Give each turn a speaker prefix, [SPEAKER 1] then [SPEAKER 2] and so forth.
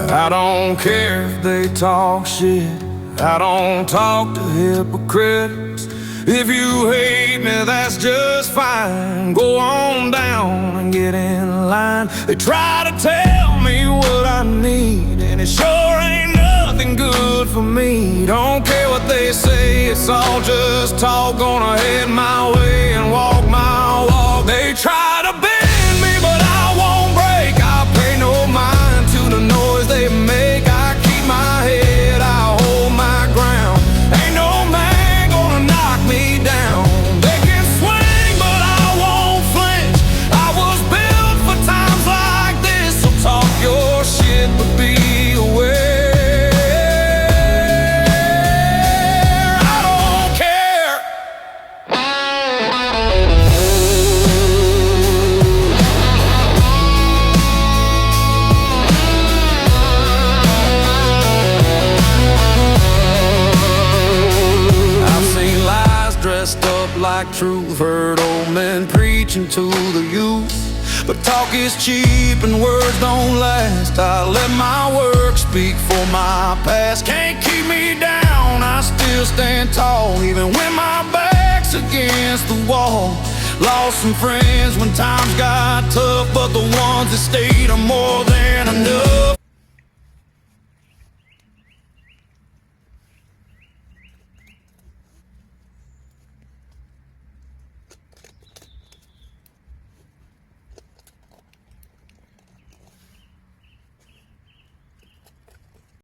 [SPEAKER 1] I don't care if they talk shit, I don't talk to hypocrites. If you hate me, that's just fine. Go on down and get in line. They try to tell me what I need, and it sure ain't nothing good for me. Don't care what they say, it's all just talk. Gonna head my way and walk my walk. They try to bend me, but I won't break. I pay no mind to the noise they make. I keep my head, I hold my ground. Ain't no man gonna knock me down. They can swing, but I won't flinch. I was built for times like this. So talk your shit, but be aware. I don't care. I've seen lies dressed up like truth, heard old men preaching to the youth. But talk is cheap and words don't last. I let my work speak for my past. Can't keep me down, I still stand tall, even when my back's against the wall. Lost some friends when times got tough, but the ones that stayed are more than enough.